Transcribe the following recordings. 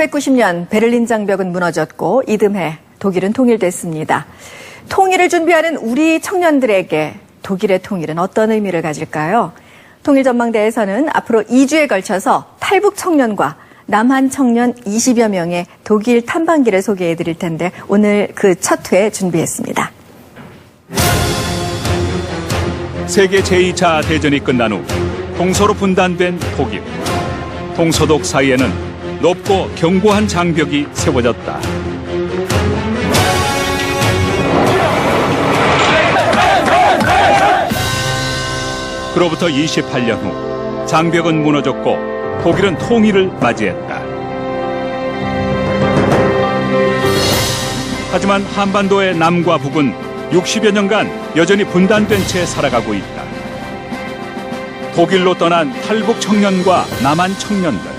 1990년 베를린 장벽은 무너졌고 이듬해 독일은 통일됐습니다. 통일을 준비하는 우리 청년들에게 독일의 통일은 어떤 의미를 가질까요? 통일전망대에서는 앞으로 2주에 걸쳐서 탈북 청년과 남한 청년 20여 명의 독일 탐방기를 소개해 드릴 텐데 오늘 그 첫 회 준비했습니다. 세계 제2차 대전이 끝난 후 동서로 분단된 독일. 동서독 사이에는 높고 견고한 장벽이 세워졌다. 그로부터 28년 후 장벽은 무너졌고 독일은 통일을 맞이했다. 하지만 한반도의 남과 북은 60여 년간 여전히 분단된 채 살아가고 있다. 독일로 떠난 탈북 청년과 남한 청년들.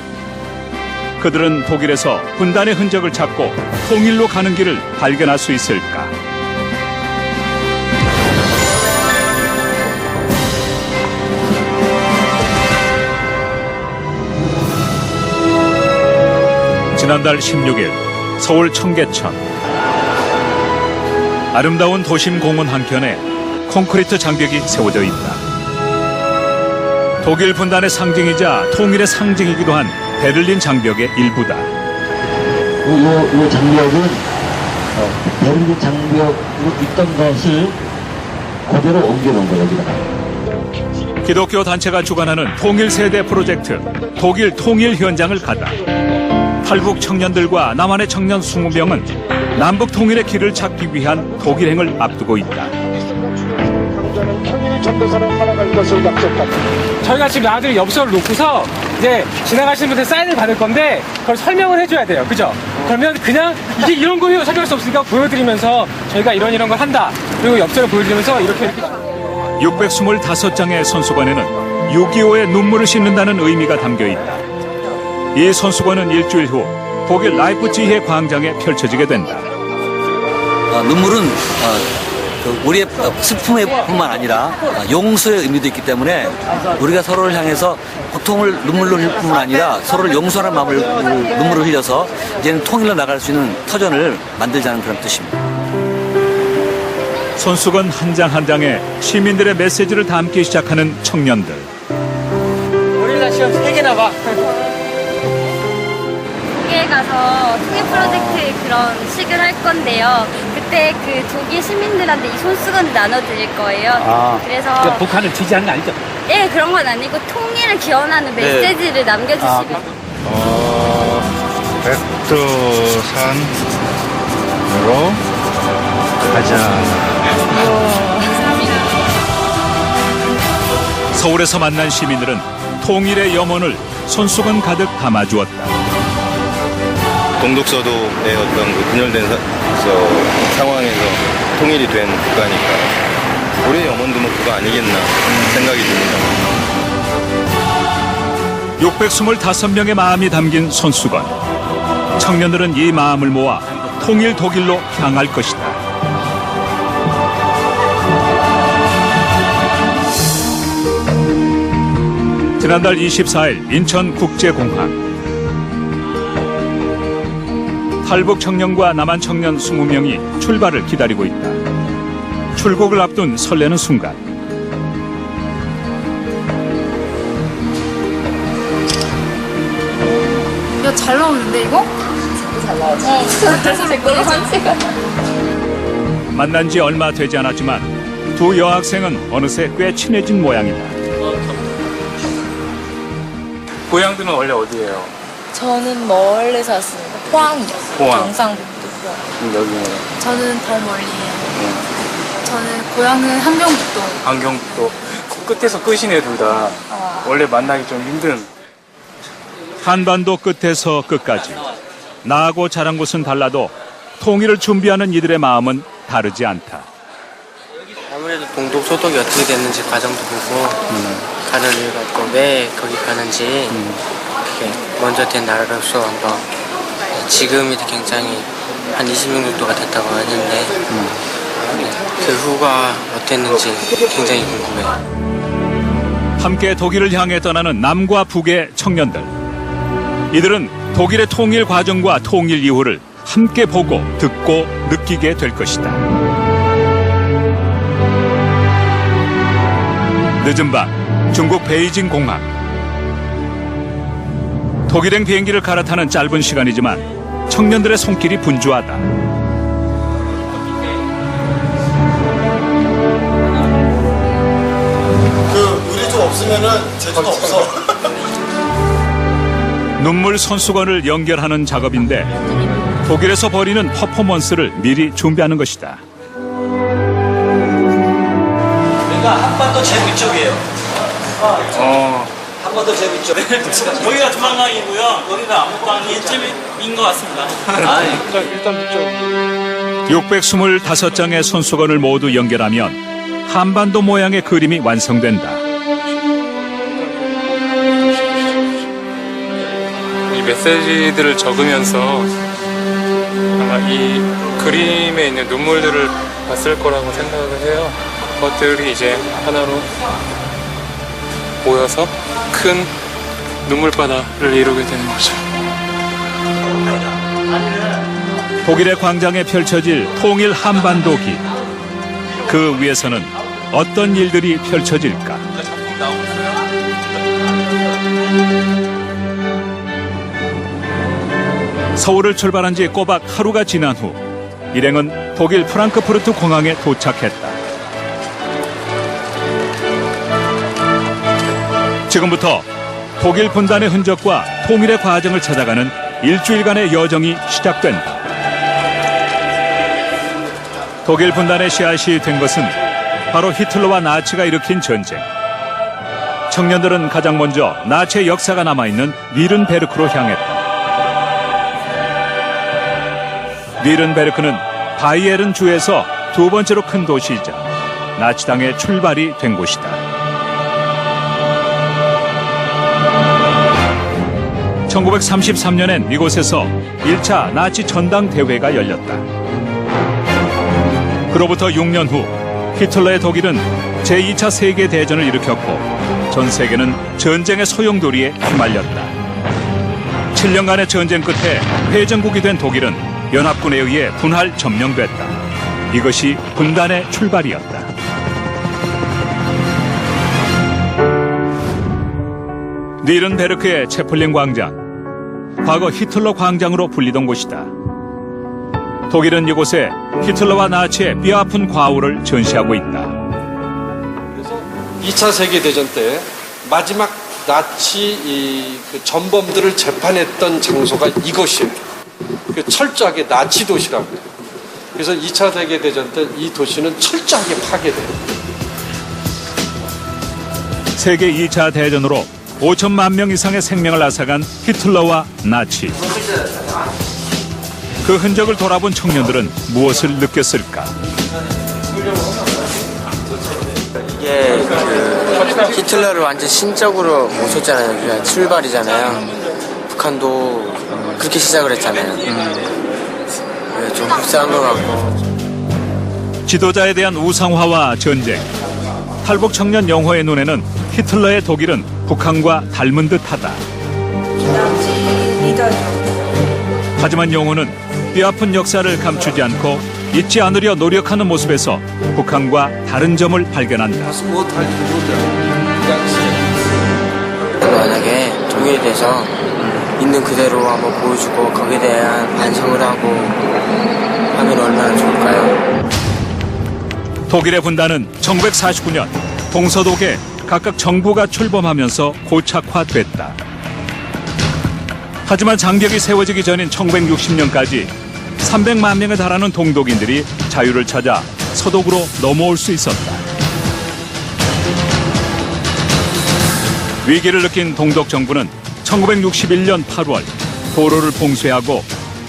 그들은 독일에서 분단의 흔적을 찾고 통일로 가는 길을 발견할 수 있을까? 지난달 16일 서울 청계천. 아름다운 도심 공원 한켠에 콘크리트 장벽이 세워져 있다. 독일 분단의 상징이자 통일의 상징이기도 한 베를린 장벽의 일부다. 이 장벽은 베를린 장벽으로 있던 것을 그대로 옮겨놓은 거예요, 여기다가. 기독교 단체가 주관하는 통일 세대 프로젝트 독일 통일 현장을 가다. 탈북 청년들과 남한의 청년 20명은 남북 통일의 길을 찾기 위한 독일행을 앞두고 있다. 저희가 지금 나들이 엽서를 놓고서 이제 지나가시는 분들 사인을 받을 건데 그걸 설명을 해줘야 돼요. 그죠? 그러면 그냥 이게 이런 거예요. 설명할 수 없으니까 보여드리면서 저희가 이런 걸 한다. 그리고 엽서를 보여드리면서 이렇게 625장의 선수관에는 6.25의 눈물을 씻는다는 의미가 담겨 있다. 이 선수관은 일주일 후 독일 라이프치히의 광장에 펼쳐지게 된다. 눈물은 우리의 슬픔뿐만 아니라 용서의 의미도 있기 때문에 우리가 서로를 향해서 고통을 눈물로 흘릴 뿐만 아니라 서로를 용서하는 마음을 눈물을 흘려서 이제는 통일로 나갈 수 있는 터전을 만들자는 그런 뜻입니다. 손수건 한 장 한 장에 시민들의 메시지를 담기 시작하는 청년들. 고릴라 시험 3개나 봐. 독일에 가서 통일 프로젝트 그런 식을 할 건데요. 그때 그 독일 시민들한테 이 손수건을 나눠드릴 거예요. 그래서 그러니까 북한을 지지하는 거 아니죠? 네, 그런 건 아니고 통일을 기원하는 메시지를 남겨주시면 백두산으로 가자. 서울에서 만난 시민들은 통일의 염원을 손수건 가득 담아주었다. 동독서독의 어떤 그 분열된 상황에서 통일이 된 국가니까 우리의 염원도 뭐 그거 아니겠나 생각이 듭니다. 625명의 마음이 담긴 손수건. 청년들은 이 마음을 모아 통일 독일로 향할 것이다. 지난달 24일 인천국제공항. 탈북 청년과 남한 청년 20명이 출발을 기다리고 있다. 출국을 앞둔 설레는 순간. 야, 잘 나오는데 이거? 잘 나오지. 만난 지 얼마 되지 않았지만 두 여학생은 어느새 꽤 친해진 모양이다. 고향들은 원래 어디예요? 저는 멀리 샀습니다. 포항이요. 포항. 경상북도 포항. 여기는 저는 더 멀리에요. 저는 고향은 함경북도. 안경도 끝에서 끝이네 둘 다. 원래 만나기 좀 힘든. 한반도 끝에서 끝까지. 나고 자란 곳은 달라도 통일을 준비하는 이들의 마음은 다르지 않다. 아무래도 동독 소독이 어떻게 됐는지 과정도 보고 가는 이유가 있고 왜 거기 가는지 그게 먼저 된 나라로서 한번 지금이 굉장히 한 20명 정도가 됐다고 하는데 그 후가 어땠는지 굉장히 궁금해요. 함께 독일을 향해 떠나는 남과 북의 청년들. 이들은 독일의 통일 과정과 통일 이후를 함께 보고 듣고 느끼게 될 것이다. 늦은 밤 중국 베이징 공항. 독일행 비행기를 갈아타는 짧은 시간이지만 청년들의 손길이 분주하다. 우리 좀 없으면은 제주도 없어. 눈물 손수건을 연결하는 작업인데 독일에서 벌이는 퍼포먼스를 미리 준비하는 것이다. 그러니까 한반도 제일 위쪽이에요. 한반도 제일 위쪽. 여기가 중앙강이고요. 여기가 압록강이 이쯤인 것 같습니다. 일단 625장의 손수건을 모두 연결하면 한반도 모양의 그림이 완성된다. 이 메시지들을 적으면서 아마 이 그림에 있는 눈물들을 봤을 거라고 생각을 해요. 그것들이 이제 하나로 모여서 큰 눈물바다를 이루게 되는 거죠. 독일의 광장에 펼쳐질 통일 한반도기. 그 위에서는 어떤 일들이 펼쳐질까? 서울을 출발한 지 꼬박 하루가 지난 후 일행은 독일 프랑크푸르트 공항에 도착했다. 지금부터 독일 분단의 흔적과 통일의 과정을 찾아가는 일주일간의 여정이 시작된다. 독일 분단의 씨앗이 된 것은 바로 히틀러와 나치가 일으킨 전쟁. 청년들은 가장 먼저 나치의 역사가 남아있는 니른베르크로 향했다. 니른베르크는 바이에른 주에서 두 번째로 큰 도시이자 나치당의 출발이 된 곳이다. 1933년엔 이곳에서 1차 나치 전당대회가 열렸다. 그로부터 6년 후 히틀러의 독일은 제2차 세계대전을 일으켰고 전 세계는 전쟁의 소용돌이에 휘말렸다. 7년간의 전쟁 끝에 패전국이 된 독일은 연합군에 의해 분할 점령됐다. 이것이 분단의 출발이었다. 니른베르크의 체플린 광장, 과거 히틀러 광장으로 불리던 곳이다. 독일은 이곳에 히틀러와 나치의 뼈아픈 과오를 전시하고 있다. 그래서 2차 세계대전 때 마지막 나치 그 전범들을 재판했던 장소가 이것이에요. 그 철저하게 나치 도시라고 해요. 그래서 2차 세계대전 때 이 도시는 철저하게 파괴돼요. 세계 2차 대전으로 5천만 명 이상의 생명을 앗아간 히틀러와 나치. 그 흔적을 돌아본 청년들은 무엇을 느꼈을까? 이게 히틀러를 완전 신적으로 모셨잖아요. 그냥 출발이잖아요. 북한도 그렇게 시작을 했잖아요. 좀 흡사한 것 같고. 지도자에 대한 우상화와 전쟁. 탈북 청년 영호의 눈에는 히틀러의 독일은 북한과 닮은 듯하다. 하지만 영호는 뼈아픈 역사를 감추지 않고 잊지 않으려 노력하는 모습에서 북한과 다른 점을 발견한다. 만약에 통일이 돼서 있는 그대로 한번 보여주고 거기에 대한 반성을 하고 하면 얼마나 좋을까요? 독일의 분단은 1949년 동서독에 각각 정부가 출범하면서 고착화됐다. 하지만 장벽이 세워지기 전인 1960년까지 300만 명에 달하는 동독인들이 자유를 찾아 서독으로 넘어올 수 있었다. 위기를 느낀 동독 정부는 1961년 8월 도로를 봉쇄하고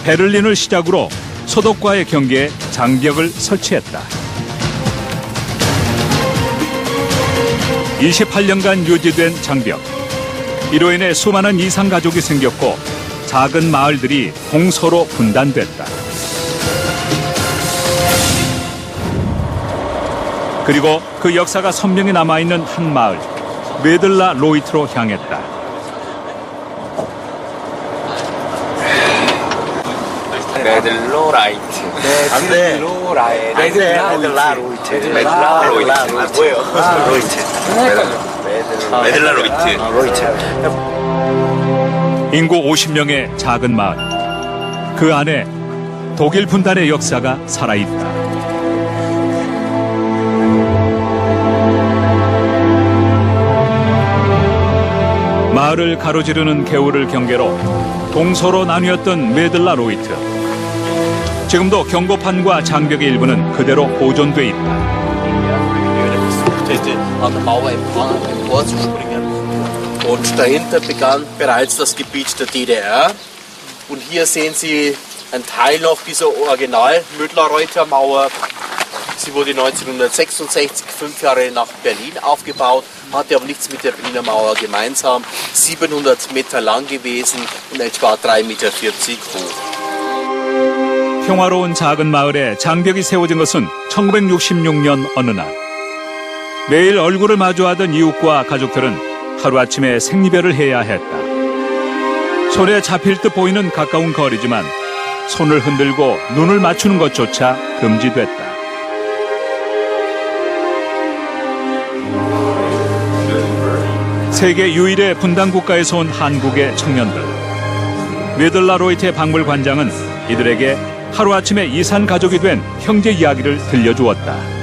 베를린을 시작으로 서독과의 경계에 장벽을 설치했다. 28년간 유지된 장벽. 이로 인해 수많은 이상 가족이 생겼고 작은 마을들이 동서로 분단됐다. 그리고 그 역사가 선명히 남아있는 한 마을, 메들라 로이트로 향했다. 메들로라이트. 인구 50명의 작은 마을. 그 안에 독일 분단의 역사가 살아있다. 마을을 가로지르는 개울을 경계로 동서로 나뉘었던 메들라로이트. 지금도 경고판과 장벽의 일부는 그대로 보존돼 있다. an der Mauer emporzuspringen. Und dahinter begann bereits das Gebiet der DDR. Und hier sehen Sie einen Teil noch dieser Original-Mödlarreuter Mauer. Sie wurde 1966, 5 Jahre nach Berlin aufgebaut, hatte aber nichts mit der Berliner Mauer gemeinsam. 700 Meter lang gewesen und etwa 3,40 Meter hoch. 평화로운 작은 마을에 장벽이 세워진 것은 1966년 어느 날. 매일 얼굴을 마주하던 이웃과 가족들은 하루아침에 생리별을 해야 했다. 손에 잡힐 듯 보이는 가까운 거리지만 손을 흔들고 눈을 맞추는 것조차 금지됐다. 세계 유일의 분단 국가에서 온 한국의 청년들. 메들라로이트의 박물관장은 이들에게 하루아침에 이산 가족이 된 형제 이야기를 들려주었다.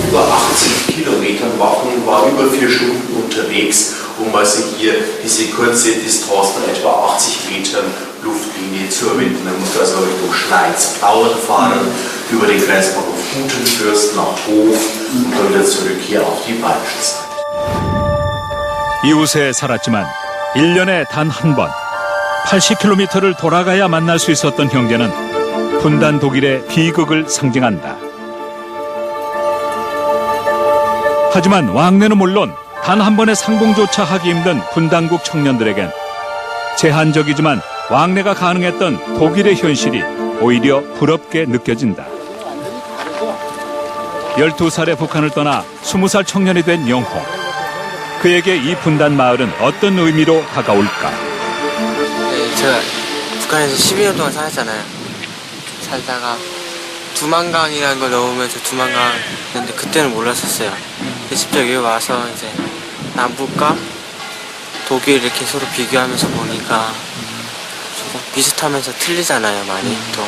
Über 80 Kilometern war über 4 Stunden unterwegs, um also hier diese kurze Distanz von etwa 80 Metern Luftlinie zu überwinden. Er musste also Richtung Schleiz-Plauen fahren, über den Grenzbahnhof Gutenfürst nach Hof und dann wieder zurück hier auf die Waldenstadt. 이웃에 살았지만 1년에 단 한 번 80km를 돌아가야 만날 수 있었던 형제는 분단 독일의 비극을 상징한다. 하지만 왕래는 물론 단 한 번의 상봉조차 하기 힘든 분단국 청년들에겐 제한적이지만 왕래가 가능했던 독일의 현실이 오히려 부럽게 느껴진다. 12살에 북한을 떠나 20살 청년이 된 영호. 그에게 이 분단 마을은 어떤 의미로 다가올까? 네, 제가 북한에서 12년 동안 살았잖아요. 살다가 두만강이라는 걸 넣으면서 두만강이었는데 그때는 몰랐었어요. 직접 여기 와서 이제 남북과 독일 이렇게 서로 비교하면서 보니까 조금 비슷하면서 틀리잖아요, 많이 또.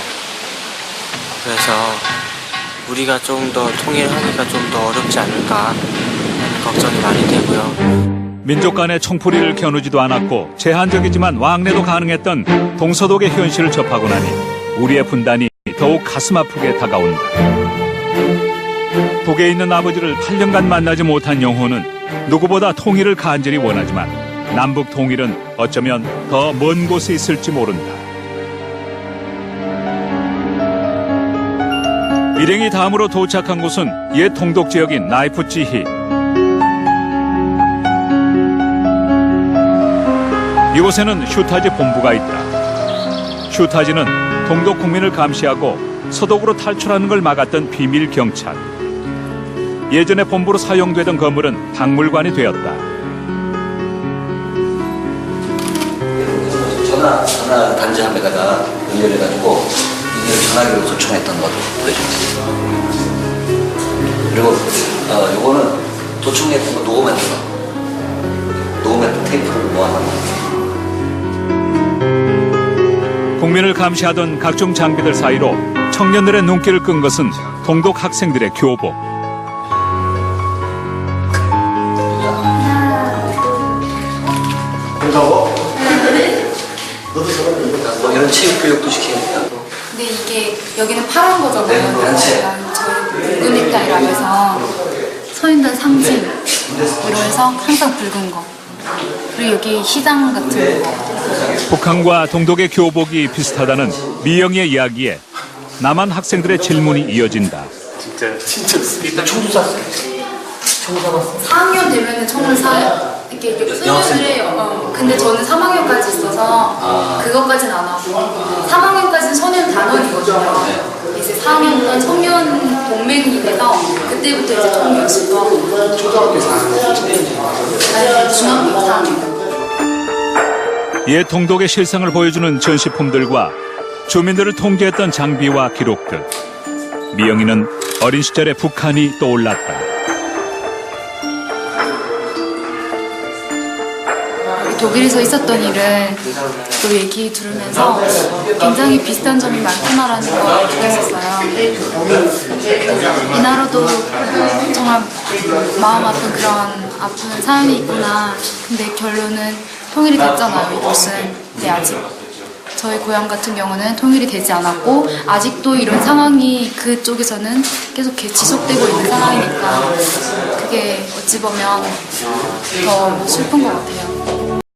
그래서 우리가 좀 더 통일하기가 좀 더 어렵지 않을까 하는 걱정이 많이 되고요. 민족 간의 총풀이를 겨누지도 않았고 제한적이지만 왕래도 가능했던 동서독의 현실을 접하고 나니 우리의 분단이 더욱 가슴 아프게 다가온다. 독에 있는 아버지를 8년간 만나지 못한 영호는 누구보다 통일을 간절히 원하지만 남북 통일은 어쩌면 더 먼 곳에 있을지 모른다. 일행이 다음으로 도착한 곳은 옛 동독 지역인 라이프치히. 이곳에는 슈타지 본부가 있다. 슈타지는 동독 국민을 감시하고 서독으로 탈출하는 걸 막았던 비밀 경찰. 예전에 본부로 사용되던 건물은 박물관이 되었다. 전화 단지함에다가 연결해가지고 이걸 전화기로 도청했던 것도 보여줍니다. 그리고 요거는 도청했던 거 녹음했던 거. 녹음했던 테이프를 모아놨는 국민을 감시하던 각종 장비들 사이로 청년들의 눈길을 끈 것은 동독 학생들의 교복. 뭐 이런 체육 교육도 시키니까. 근데 이게 여기는 파란 거잖아요. 네, 저희 붉은 넥타이라고 해서 서인들 상징 이러면서 항상 붉은 거. 그리고 여기 시장 같은 거. 북한과 동독의 교복이 비슷하다는 미영의 이야기에 남한 학생들의 질문이 이어진다. 진짜 일단 총도 쐈어요. 총 쏴봤어요. 4학년 되면은 총을 사요. 이렇게 훈련을 해요. 근데 저는 3학년까지 있어서 그것까지는 안 하고 3학년까지는 소년 단원이거든요. 이제 4학년은 청년 동맹이 돼서 그때부터 이제 총 연습도 하고. 초등학교 4학년. 아니 중학교 4학년. 옛 동독의 실상을 보여주는 전시품들과 주민들을 통계했던 장비와 기록들. 미영이는 어린 시절의 북한이 떠올랐다. 독일에서 있었던 일을 또 얘기 들으면서 굉장히 비슷한 점이 많구나라는 걸 느꼈었어요. 이 나라도 정말 마음 아픈 그런 아픈 사연이 있구나. 근데 결론은 통일이 됐잖아요, 이곳은. 근데 아직 저희 고향 같은 경우는 통일이 되지 않았고 아직도 이런 상황이 그쪽에서는 계속 지속되고 있는 상황이니까 그게 어찌 보면 더 슬픈 것 같아요.